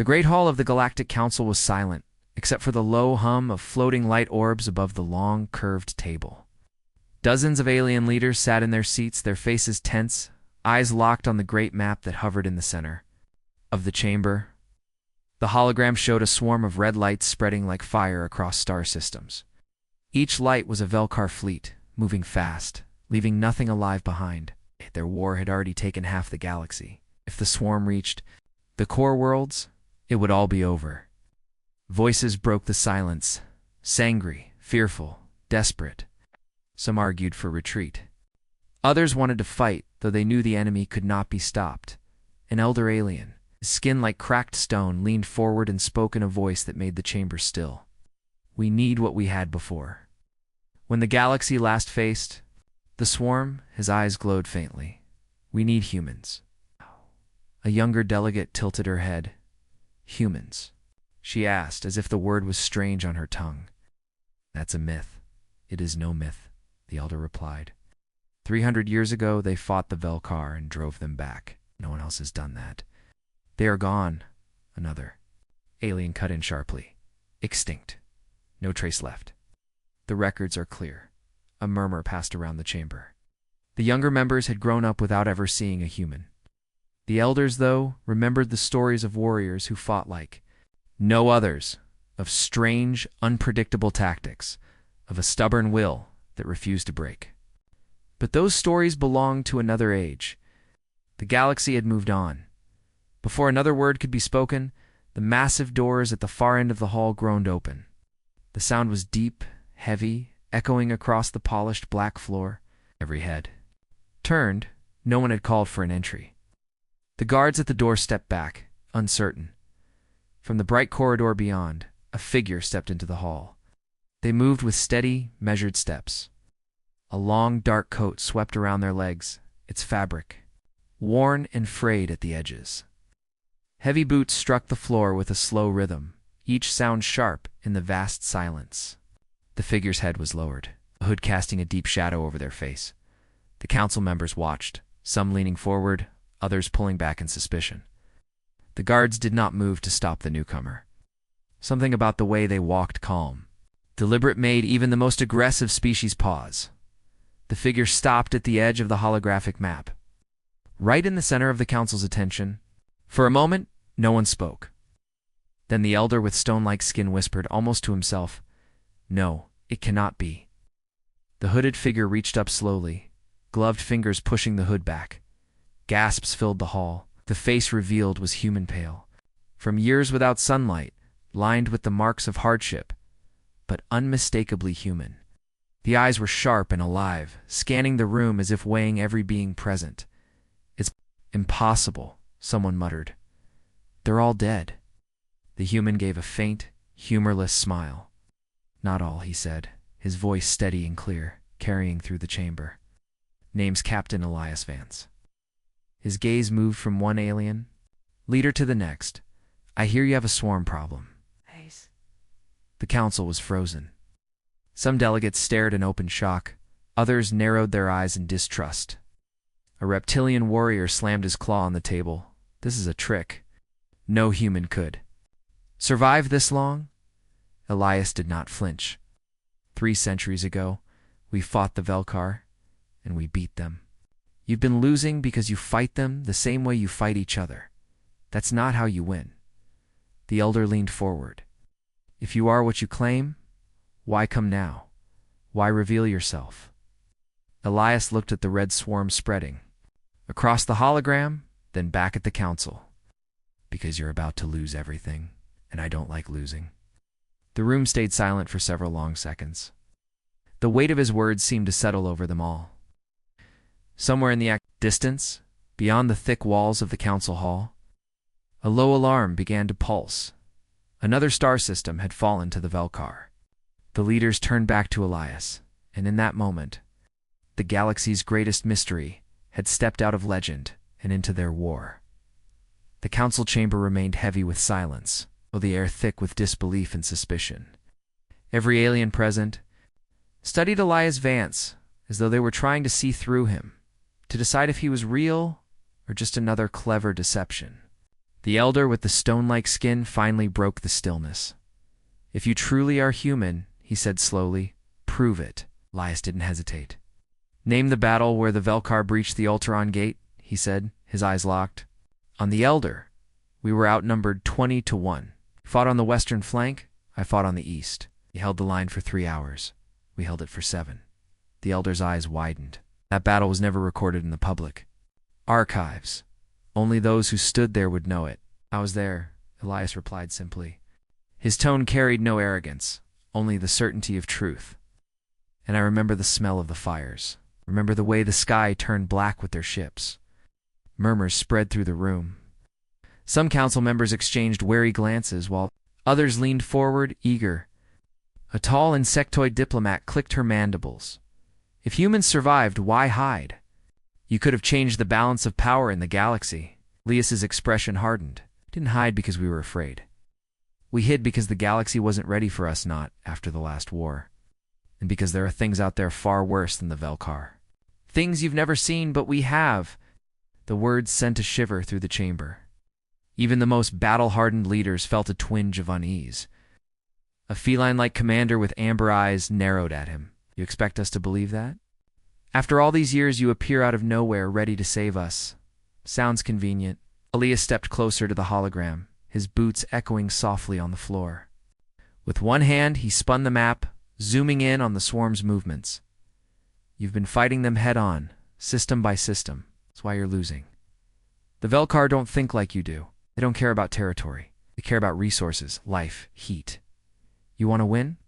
The great hall of the Galactic Council was silent, except for the low hum of floating light orbs above the long, curved table. Dozens of alien leaders sat in their seats, their faces tense, eyes locked on the great map that hovered in the center of the chamber. The hologram showed a swarm of red lights spreading like fire across star systems. Each light was a Velkar fleet, moving fast, leaving nothing alive behind. Their war had already taken half the galaxy. If the swarm reached the core worlds, it would all be over. Voices broke the silence, angry, fearful, desperate. Some argued for retreat. Others wanted to fight, though they knew the enemy could not be stopped. An elder alien, his skin like cracked stone, leaned forward and spoke in a voice that made the chamber still. We need what we had before. When the galaxy last faced the swarm, his eyes glowed faintly. We need humans. A younger delegate tilted her head. Humans, she asked, as if the word was strange on her tongue. That's a myth. It is no myth, the elder replied. 300 years ago, they fought the Velkar and drove them back. No one else has done that. They are gone. Another alien cut in sharply. Extinct. No trace left. The records are clear. A murmur passed around the chamber. The younger members had grown up without ever seeing a human. The elders, though, remembered the stories of warriors who fought like no others, of strange, unpredictable tactics, of a stubborn will that refused to break. But those stories belonged to another age. The galaxy had moved on. Before another word could be spoken, the massive doors at the far end of the hall groaned open. The sound was deep, heavy, echoing across the polished black floor. Every head turned. No one had called for an entry. The guards at the door stepped back, uncertain. From the bright corridor beyond, a figure stepped into the hall. They moved with steady, measured steps. A long, dark coat swept around their legs, its fabric worn and frayed at the edges. Heavy boots struck the floor with a slow rhythm, each sound sharp in the vast silence. The figure's head was lowered, a hood casting a deep shadow over their face. The council members watched, some leaning forward, others pulling back in suspicion. The guards did not move to stop the newcomer. Something about the way they walked calm, deliberate, made even the most aggressive species pause. The figure stopped at the edge of the holographic map, right in the center of the council's attention. For a moment, no one spoke. Then the elder with stone-like skin whispered, almost to himself, "No, it cannot be." The hooded figure reached up slowly, gloved fingers pushing the hood back. Gasps filled the hall. The face revealed was human pale, from years without sunlight, lined with the marks of hardship, but unmistakably human. The eyes were sharp and alive, scanning the room as if weighing every being present. "It's impossible," someone muttered. "They're all dead." The human gave a faint, humorless smile. "Not all," he said, his voice steady and clear, carrying through the chamber. "Name's Captain Elias Vance." His gaze moved from one alien leader to the next. "I hear you have a swarm problem." The council was frozen. Some delegates stared in open shock. Others narrowed their eyes in distrust. A reptilian warrior slammed his claw on the table. "This is a trick. No human could survive this long." Elias did not flinch. 3 centuries ago, we fought the Velkar, and we beat them. You've been losing because you fight them the same way you fight each other. That's not how you win. The elder leaned forward. If you are what you claim, why come now? Why reveal yourself? Elias looked at the red swarm spreading across the hologram, then back at the council. Because you're about to lose everything, and I don't like losing. The room stayed silent for several long seconds. The weight of his words seemed to settle over them all. Somewhere in the distance, beyond the thick walls of the council hall, a low alarm began to pulse. Another star system had fallen to the Velkar. The leaders turned back to Elias, and in that moment, the galaxy's greatest mystery had stepped out of legend and into their war. The council chamber remained heavy with silence, while the air thick with disbelief and suspicion. Every alien present studied Elias Vance as though they were trying to see through him, to decide if he was real or just another clever deception. The elder with the stone-like skin finally broke the stillness. "If you truly are human," he said slowly, "prove it." Elias didn't hesitate. "Name the battle where the Velcar breached the Ultron Gate," he said, his eyes locked. "On the elder, we were outnumbered 20-1. Fought on the western flank, I fought on the east. He held the line for 3 hours. We held it for 7. The elder's eyes widened. "That battle was never recorded in the public archives. Only those who stood there would know it." "I was there," Elias replied simply. His tone carried no arrogance, only the certainty of truth. "And I remember the smell of the fires. Remember the way the sky turned black with their ships." Murmurs spread through the room. Some council members exchanged wary glances, while others leaned forward, eager. A tall insectoid diplomat clicked her mandibles. "If humans survived, why hide? You could have changed the balance of power in the galaxy." Elias's expression hardened. "We didn't hide because we were afraid. We hid because the galaxy wasn't ready for us, not after the last war. And because there are things out there far worse than the Velcar. Things you've never seen, but we have." The words sent a shiver through the chamber. Even the most battle-hardened leaders felt a twinge of unease. A feline-like commander with amber eyes narrowed at him. "You expect us to believe that? After all these years, you appear out of nowhere, ready to save us. Sounds convenient." Elias stepped closer to the hologram, his boots echoing softly on the floor. With one hand, he spun the map, zooming in on the swarm's movements. "You've been fighting them head-on, system by system. That's why you're losing. The Velcar don't think like you do. They don't care about territory. They care about resources, life, heat. You want to win?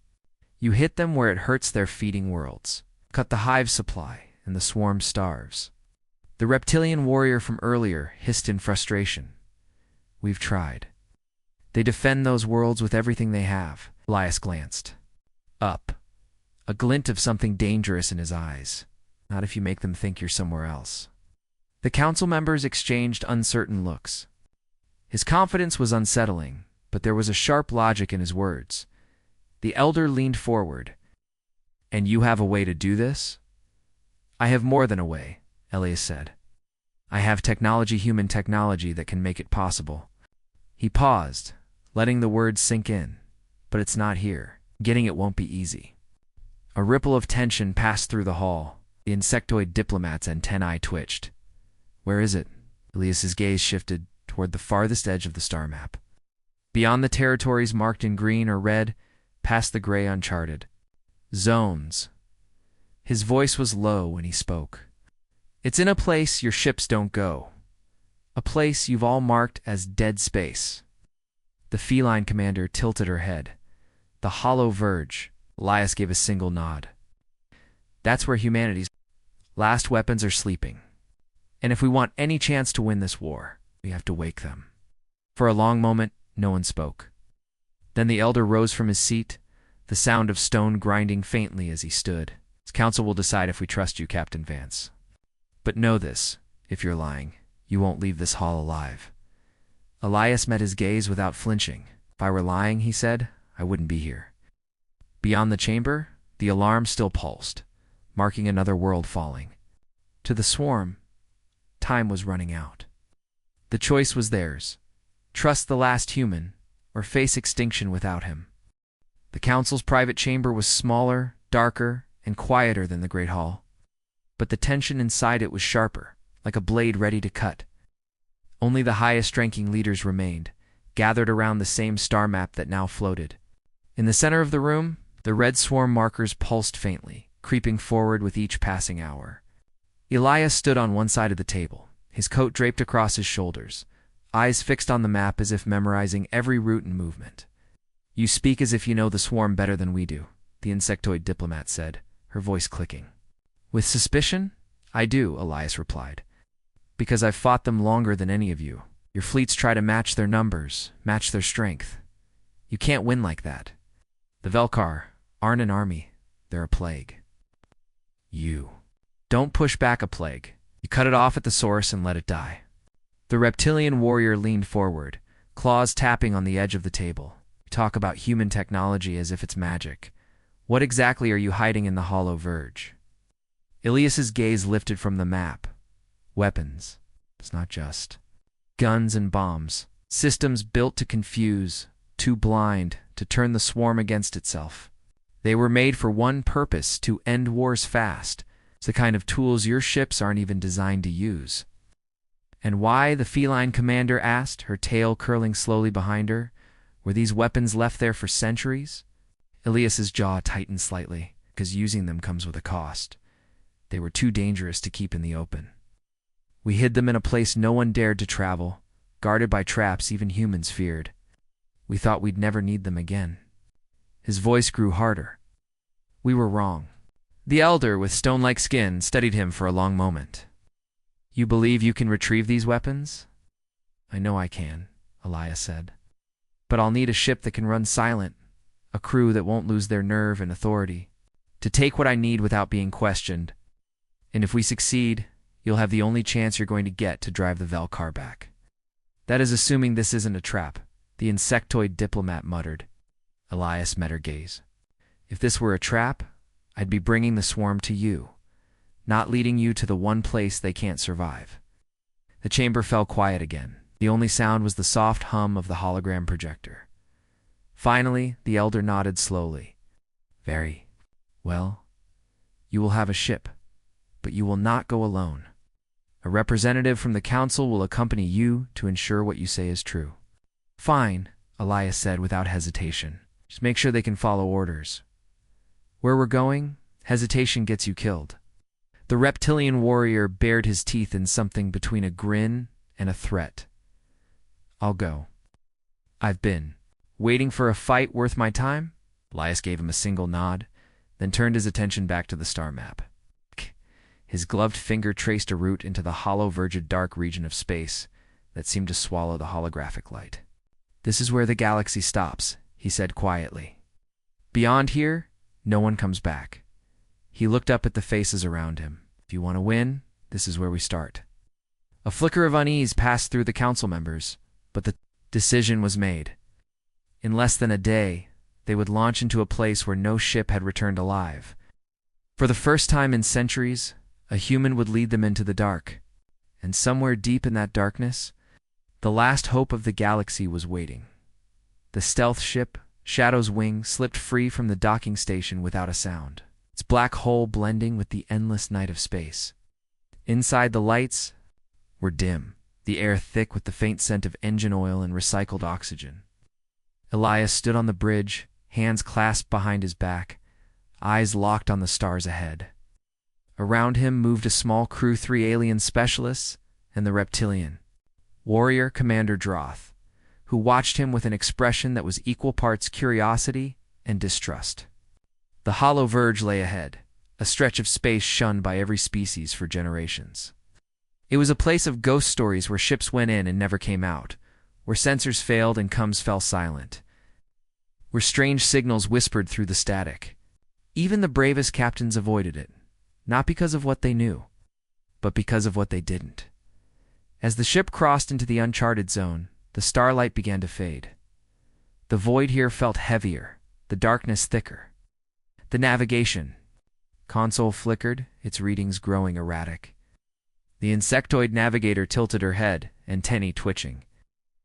You hit them where it hurts their feeding worlds. Cut the hive supply, and the swarm starves." The reptilian warrior from earlier hissed in frustration. "We've tried. They defend those worlds with everything they have." Elias glanced up, a glint of something dangerous in his eyes. "Not if you make them think you're somewhere else." The council members exchanged uncertain looks. His confidence was unsettling, but there was a sharp logic in his words. The elder leaned forward. "And you have a way to do this?" "I have more than a way," Elias said. "I have technology, human technology, that can make it possible." He paused, letting the words sink in. "But it's not here. Getting it won't be easy." A ripple of tension passed through the hall. The insectoid diplomat's antennae twitched. "Where is it?" Elias's gaze shifted toward the farthest edge of the star map. Beyond the territories marked in green or red, past the gray uncharted zones. His voice was low when he spoke. "It's in a place your ships don't go. A place you've all marked as dead space." The feline commander tilted her head. "The hollow verge." Elias gave a single nod. "That's where humanity's last weapons are sleeping. And if we want any chance to win this war, we have to wake them." For a long moment, no one spoke. Then the elder rose from his seat, the sound of stone grinding faintly as he stood. "His council will decide if we trust you, Captain Vance. But know this, if you're lying, you won't leave this hall alive." Elias met his gaze without flinching. "If I were lying," he said, "I wouldn't be here." Beyond the chamber, the alarm still pulsed, marking another world falling. To the swarm, time was running out. The choice was theirs: trust the last human, or face extinction without him. The council's private chamber was smaller, darker, and quieter than the great hall. But the tension inside it was sharper, like a blade ready to cut. Only the highest-ranking leaders remained, gathered around the same star map that now floated. In the center of the room, the red swarm markers pulsed faintly, creeping forward with each passing hour. Elias stood on one side of the table, his coat draped across his shoulders, eyes fixed on the map as if memorizing every route and movement. "You speak as if you know the swarm better than we do," the insectoid diplomat said, her voice clicking. "With suspicion? I do," Elias replied. "Because I've fought them longer than any of you. Your fleets try to match their numbers, match their strength. You can't win like that. The Velcar aren't an army, they're a plague. You don't push back a plague. You cut it off at the source and let it die." The reptilian warrior leaned forward, claws tapping on the edge of the table. "You talk about human technology as if it's magic. What exactly are you hiding in the hollow verge?" Elias's gaze lifted from the map. "Weapons. It's not just guns and bombs. Systems built to confuse, too blind to turn the swarm against itself. They were made for one purpose: to end wars fast. It's the kind of tools your ships aren't even designed to use. And why? The feline commander asked, her tail curling slowly behind her. Were these weapons left there for centuries? Elias's jaw tightened slightly, because using them comes with a cost. They were too dangerous to keep in the open. We hid them in a place no one dared to travel, guarded by traps even humans feared. We thought we'd never need them again. His voice grew harder. We were wrong. The elder, with stone-like skin, studied him for a long moment. You believe you can retrieve these weapons? I know I can, Elias said. But I'll need a ship that can run silent, a crew that won't lose their nerve and authority, to take what I need without being questioned. And if we succeed, you'll have the only chance you're going to get to drive the Valkar back. That is assuming this isn't a trap, the insectoid diplomat muttered. Elias met her gaze. If this were a trap, I'd be bringing the swarm to you, not leading you to the one place they can't survive. The chamber fell quiet again. The only sound was the soft hum of the hologram projector. Finally, the elder nodded slowly. Very well. You will have a ship, but you will not go alone. A representative from the council will accompany you to ensure what you say is true. Fine, Elias said without hesitation. Just make sure they can follow orders. Where we're going, hesitation gets you killed. The reptilian warrior bared his teeth in something between a grin and a threat. I'll go. I've been waiting for a fight worth my time? Elias gave him a single nod, then turned his attention back to the star map. His gloved finger traced a route into the hollow, verged dark region of space that seemed to swallow the holographic light. This is where the galaxy stops, he said quietly. Beyond here, no one comes back. He looked up at the faces around him. If you want to win, this is where we start. A flicker of unease passed through the council members, but the decision was made. In less than a day, they would launch into a place where no ship had returned alive. For the first time in centuries, a human would lead them into the dark, and somewhere deep in that darkness, the last hope of the galaxy was waiting. The stealth ship, Shadow's Wing, slipped free from the docking station without a sound, its black hull blending with the endless night of space. Inside, the lights were dim, the air thick with the faint scent of engine oil and recycled oxygen. Elias stood on the bridge, hands clasped behind his back, eyes locked on the stars ahead. Around him moved a small crew, 3 alien specialists and the reptilian warrior Commander Droth, who watched him with an expression that was equal parts curiosity and distrust. The hollow verge lay ahead, a stretch of space shunned by every species for generations. It was a place of ghost stories where ships went in and never came out, where sensors failed and comms fell silent, where strange signals whispered through the static. Even the bravest captains avoided it, not because of what they knew, but because of what they didn't. As the ship crossed into the uncharted zone, the starlight began to fade. The void here felt heavier, the darkness thicker. The navigation console flickered, its readings growing erratic. The insectoid navigator tilted her head, antennae twitching.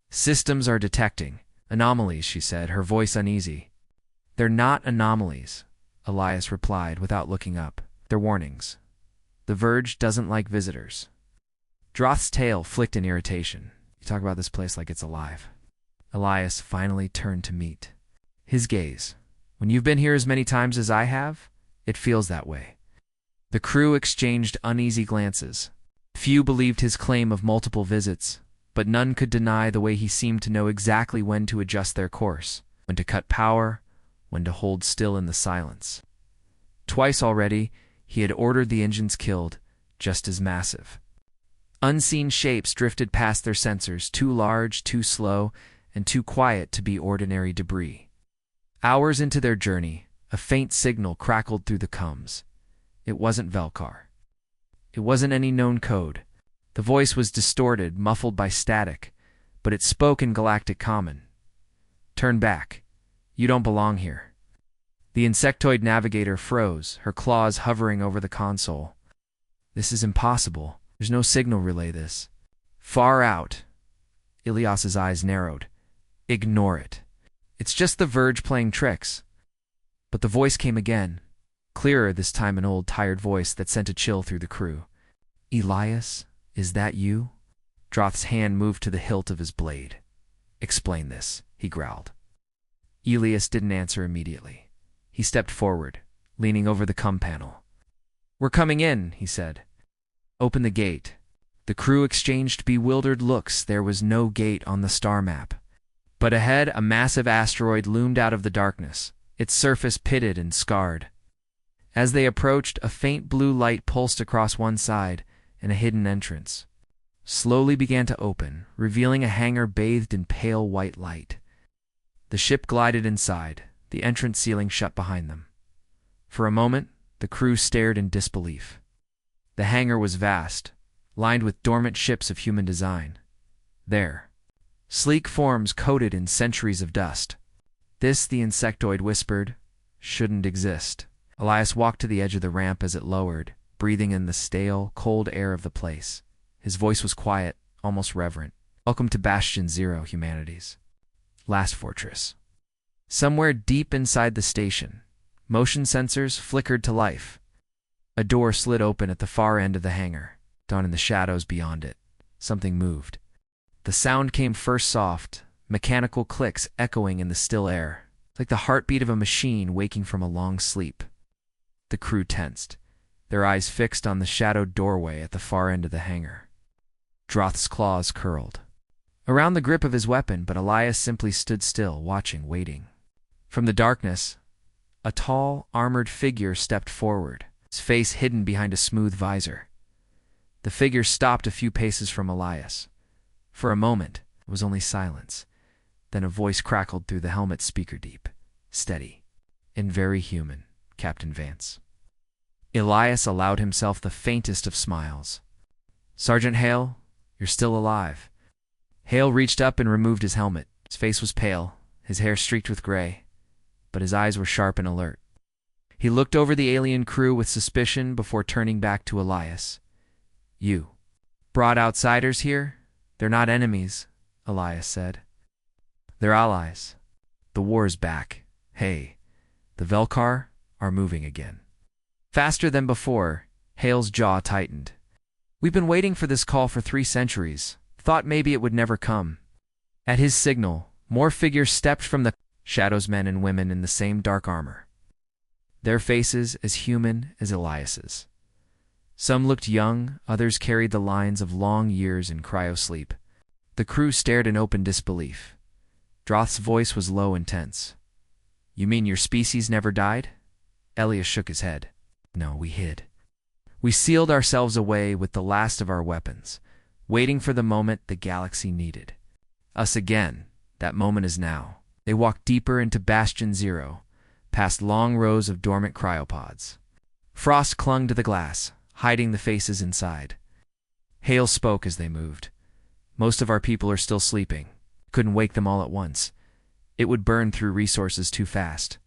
Systems are detecting anomalies, she said, her voice uneasy. They're not anomalies, Elias replied without looking up. They're warnings. The Verge doesn't like visitors. Droth's tail flicked in irritation. You talk about this place like it's alive. Elias finally turned to meet his gaze. When you've been here as many times as I have, it feels that way. The crew exchanged uneasy glances. Few believed his claim of multiple visits, but none could deny the way he seemed to know exactly when to adjust their course, when to cut power, when to hold still in the silence. Twice already, he had ordered the engines killed, just as massive. Unseen shapes drifted past their sensors, too large, too slow, and too quiet to be ordinary debris. Hours into their journey, a faint signal crackled through the comms. It wasn't Valkar. It wasn't any known code. The voice was distorted, muffled by static, but it spoke in Galactic Common. Turn back. You don't belong here. The insectoid navigator froze, her claws hovering over the console. This is impossible. There's no signal relay this. Far out. Ilias's eyes narrowed. Ignore it. It's just the Verge playing tricks. But the voice came again, clearer this time, an old, tired voice that sent a chill through the crew. Elias, is that you? Droth's hand moved to the hilt of his blade. Explain this, he growled. Elias didn't answer immediately. He stepped forward, leaning over the cum panel. We're coming in, he said. Open the gate. The crew exchanged bewildered looks. There was no gate on the star map. But ahead, a massive asteroid loomed out of the darkness, its surface pitted and scarred. As they approached, a faint blue light pulsed across one side, and a hidden entrance slowly began to open, revealing a hangar bathed in pale white light. The ship glided inside, the entrance ceiling shut behind them. For a moment, the crew stared in disbelief. The hangar was vast, lined with dormant ships of human design. There, sleek forms coated in centuries of dust. This, the insectoid whispered, shouldn't exist. Elias walked to the edge of the ramp as it lowered, breathing in the stale, cold air of the place. His voice was quiet, almost reverent. Welcome to Bastion Zero, humanities. Last fortress. Somewhere deep inside the station, motion sensors flickered to life. A door slid open at the far end of the hangar. Down in the shadows beyond it, something moved. The sound came first soft, mechanical clicks echoing in the still air, like the heartbeat of a machine waking from a long sleep. The crew tensed, their eyes fixed on the shadowed doorway at the far end of the hangar. Droth's claws curled around the grip of his weapon, but Elias simply stood still, watching, waiting. From the darkness, a tall, armored figure stepped forward, its face hidden behind a smooth visor. The figure stopped a few paces from Elias. For a moment, it was only silence. Then a voice crackled through the helmet's speaker deep, steady, and very human. Captain Vance. Elias allowed himself the faintest of smiles. Sergeant Hale, you're still alive. Hale reached up and removed his helmet. His face was pale, his hair streaked with gray, but his eyes were sharp and alert. He looked over the alien crew with suspicion before turning back to Elias. You brought outsiders here? They're not enemies, Elias said. They're allies. The war's back. Hey, the Velkar are moving again. Faster than before, Hale's jaw tightened. We've been waiting for this call for 3 centuries. Thought maybe it would never come. At his signal, more figures stepped from the shadows, men and women in the same dark armor. Their faces as human as Elias's. Some looked young, others carried the lines of long years in cryosleep. The crew stared in open disbelief. Droth's voice was low and tense. You mean your species never died? Elias shook his head. No, we hid. We sealed ourselves away with the last of our weapons, waiting for the moment the galaxy needed us again. That moment is now. They walked deeper into Bastion Zero, past long rows of dormant cryopods. Frost clung to the glass, hiding the faces inside. Hale spoke as they moved. Most of our people are still sleeping. Couldn't wake them all at once. It would burn through resources too fast.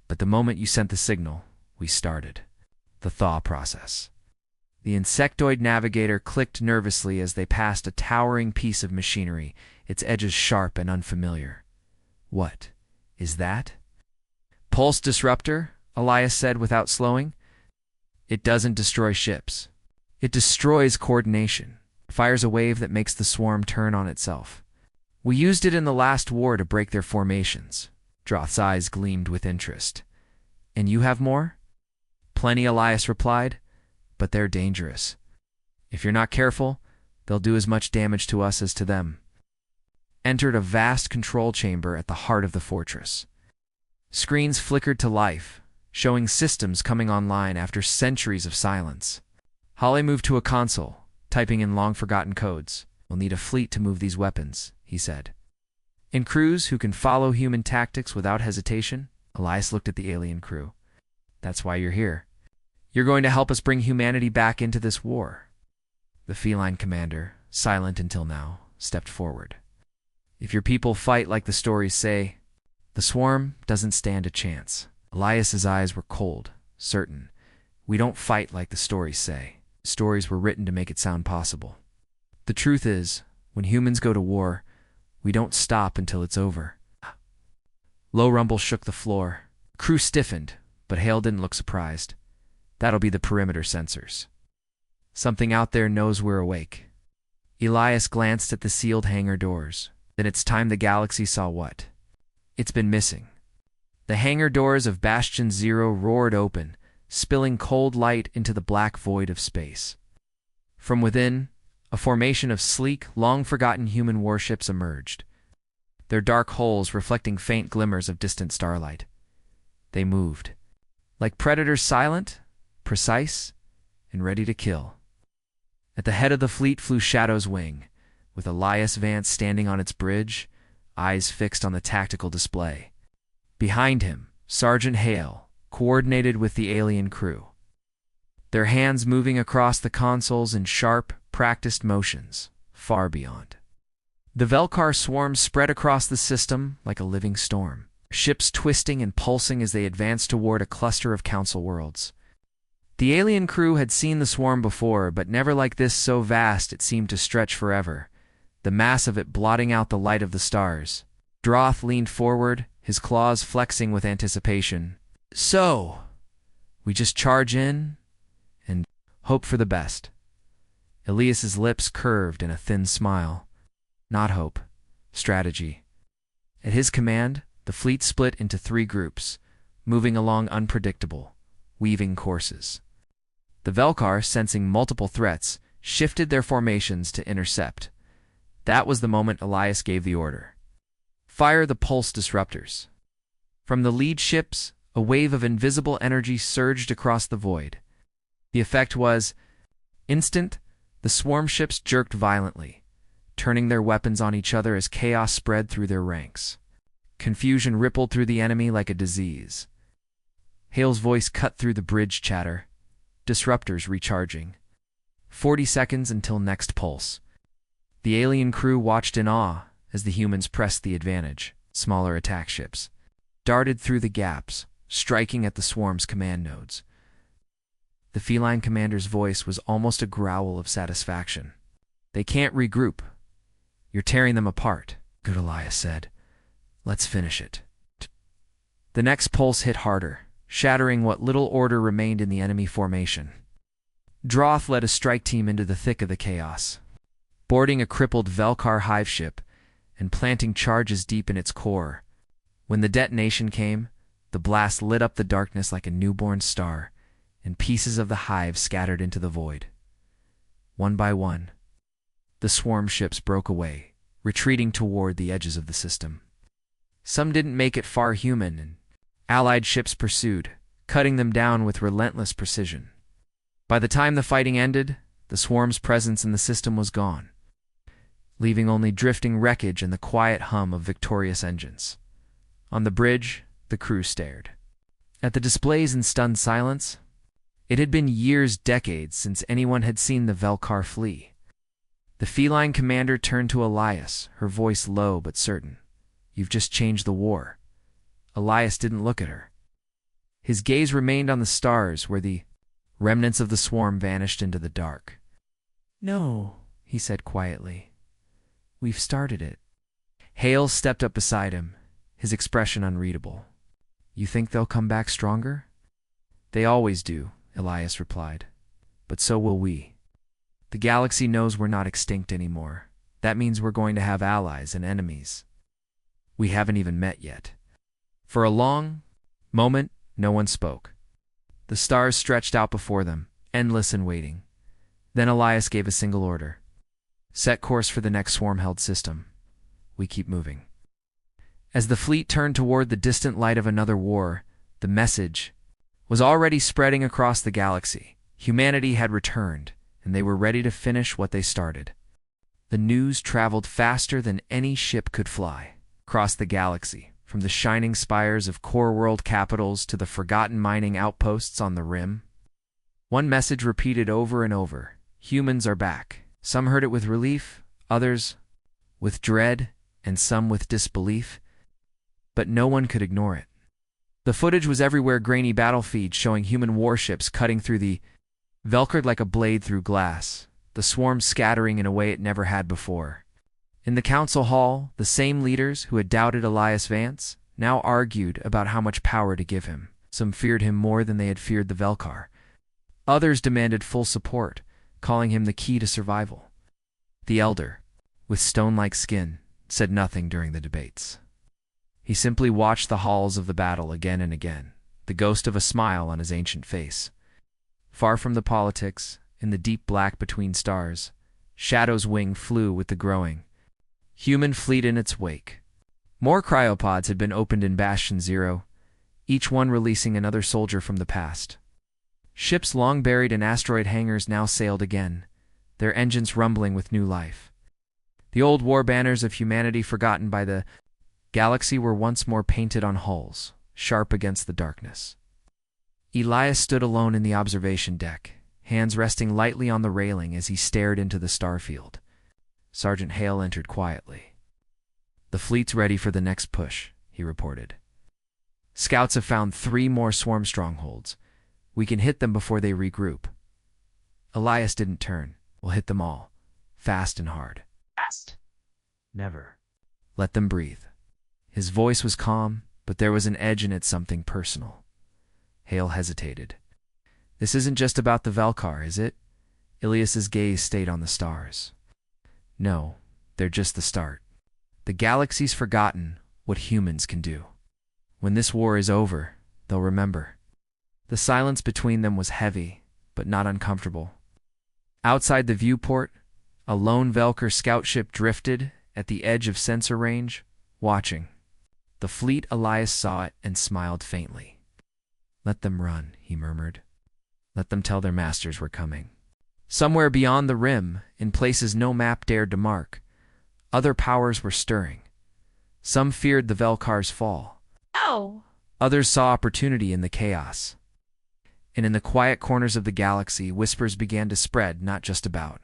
But the moment you sent the signal, we started the thaw process. The insectoid navigator clicked nervously as they passed a towering piece of machinery, its edges sharp and unfamiliar. What is that? Pulse disruptor, Elias said without slowing. It doesn't destroy ships. It destroys coordination, fires a wave that makes the swarm turn on itself. We used it in the last war to break their formations. Droth's eyes gleamed with interest. And you have more? Plenty, Elias replied, but they're dangerous. If you're not careful, they'll do as much damage to us as to them. Entered a vast control chamber at the heart of the fortress. Screens flickered to life, showing systems coming online after centuries of silence. Holly moved to a console, typing in long-forgotten codes. We'll need a fleet to move these weapons, he said. And crews who can follow human tactics without hesitation? Elias looked at the alien crew. That's why you're here. You're going to help us bring humanity back into this war. The feline commander, silent until now, stepped forward. If your people fight like the stories say, the swarm doesn't stand a chance. Elias's eyes were cold, certain. We don't fight like the stories say. Stories were written to make it sound possible. The truth is, when humans go to war, We don't stop until it's over. Low rumble shook the floor. Crew stiffened, but Hale didn't look surprised. That'll be the perimeter sensors. Something out there knows we're awake. Elias glanced at the sealed hangar doors. Then it's time the galaxy saw what it's been missing. The hangar doors of Bastion Zero roared open, spilling cold light into the black void of space. From within, a formation of sleek, long-forgotten human warships emerged, their dark hulls reflecting faint glimmers of distant starlight. They moved, like predators, silent, precise, and ready to kill. At the head of the fleet flew Shadow's wing, with Elias Vance standing on its bridge, eyes fixed on the tactical display. Behind him, Sergeant Hale coordinated with the alien crew, their hands moving across the consoles in sharp, practiced motions, far beyond. The Velkar swarms spread across the system like a living storm, ships twisting and pulsing as they advanced toward a cluster of council worlds. The alien crew had seen the swarm before, but never like this, so vast it seemed to stretch forever, the mass of it blotting out the light of the stars. Droth leaned forward, his claws flexing with anticipation. So, we just charge in and hope for the best. Elias's lips curved in a thin smile. Not hope, strategy. At his command, the fleet split into 3 groups, moving along unpredictable, weaving courses. The Velkar, sensing multiple threats, shifted their formations to intercept. That was the moment Elias gave the order. Fire the pulse disruptors. From the lead ships, a wave of invisible energy surged across the void. The effect was instant. The swarm ships jerked violently, turning their weapons on each other as chaos spread through their ranks. Confusion rippled through the enemy like a disease. Hale's voice cut through the bridge chatter. Disruptors recharging. 40 seconds until next pulse. The alien crew watched in awe as the humans pressed the advantage. Smaller attack ships darted through the gaps, striking at the swarm's command nodes. The feline commander's voice was almost a growl of satisfaction. They can't regroup. You're tearing them apart, good Elias said. Let's finish it. The next pulse hit harder, shattering what little order remained in the enemy formation. Droth led a strike team into the thick of the chaos, boarding a crippled Velkar hive ship and planting charges deep in its core. When the detonation came, the blast lit up the darkness like a newborn star, and pieces of the hive scattered into the void. One by one, the swarm ships broke away, retreating toward the edges of the system. Some didn't make it far human, and allied ships pursued, cutting them down with relentless precision. By the time the fighting ended, the swarm's presence in the system was gone, leaving only drifting wreckage and the quiet hum of victorious engines. On the bridge, the crew stared at the displays in stunned silence. It had been years, decades, since anyone had seen the Velkar flee. The feline commander turned to Elias, her voice low but certain. You've just changed the war. Elias didn't look at her. His gaze remained on the stars where the remnants of the swarm vanished into the dark. No, he said quietly. We've started it. Hale stepped up beside him, his expression unreadable. You think they'll come back stronger? They always do, Elias replied. But so will we. The galaxy knows we're not extinct anymore. That means we're going to have allies and enemies we haven't even met yet. For a long moment, no one spoke. The stars stretched out before them, endless and waiting. Then Elias gave a single order. Set course for the next swarm-held system. We keep moving. As the fleet turned toward the distant light of another war, the message was already spreading across the galaxy. Humanity had returned, and they were ready to finish what they started. The news traveled faster than any ship could fly across the galaxy, from the shining spires of core world capitals to the forgotten mining outposts on the rim. One message repeated over and over. Humans are back. Some heard it with relief, others with dread, and some with disbelief. But no one could ignore it. The footage was everywhere, grainy battle feeds showing human warships cutting through the Velkar like a blade through glass, the swarm scattering in a way it never had before. In the council hall, the same leaders who had doubted Elias Vance now argued about how much power to give him. Some feared him more than they had feared the Velkar. Others demanded full support, calling him the key to survival. The elder, with stone-like skin, said nothing during the debates. He simply watched the halls of the battle again and again, the ghost of a smile on his ancient face. Far from the politics, in the deep black between stars, Shadow's wing flew with the growing human fleet in its wake. More cryopods had been opened in Bastion Zero, each one releasing another soldier from the past. Ships long buried in asteroid hangars now sailed again, their engines rumbling with new life. The old war banners of humanity forgotten by the galaxy were once more painted on hulls, sharp against the darkness. Elias stood alone in the observation deck, hands resting lightly on the railing as he stared into the starfield. Sergeant Hale entered quietly. "The fleet's ready for the next push," he reported. "Scouts have found 3 more swarm strongholds. We can hit them before they regroup." Elias didn't turn. "We'll hit them all. Fast and hard." Fast. Never. "Let them breathe." His voice was calm, but there was an edge in it, something personal. Hale hesitated. "This isn't just about the Velkar, is it?" Ilias's gaze stayed on the stars. "No, they're just the start. The galaxy's forgotten what humans can do. When this war is over, they'll remember." The silence between them was heavy, but not uncomfortable. Outside the viewport, a lone Velkar scout ship drifted at the edge of sensor range, watching. The fleet Elias saw it and smiled faintly. "Let them run," he murmured. "Let them tell their masters we're coming." Somewhere beyond the rim, in places no map dared to mark, other powers were stirring. Some feared the Velkar's fall. No! Others saw opportunity in the chaos. And in the quiet corners of the galaxy, whispers began to spread, not just about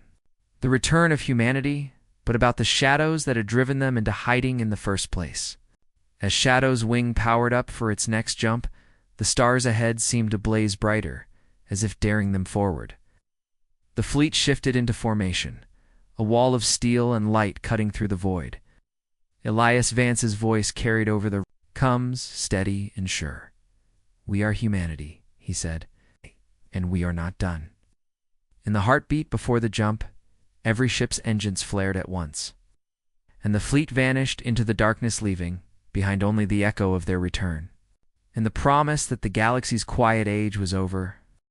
the return of humanity, but about the shadows that had driven them into hiding in the first place. As Shadow's wing powered up for its next jump, the stars ahead seemed to blaze brighter, as if daring them forward. The fleet shifted into formation, a wall of steel and light cutting through the void. Elias Vance's voice carried over the comes, steady and sure. "We are humanity," he said, "and we are not done." In the heartbeat before the jump, every ship's engines flared at once, and the fleet vanished into the darkness, leaving behind only the echo of their return, and the promise that the galaxy's quiet age was over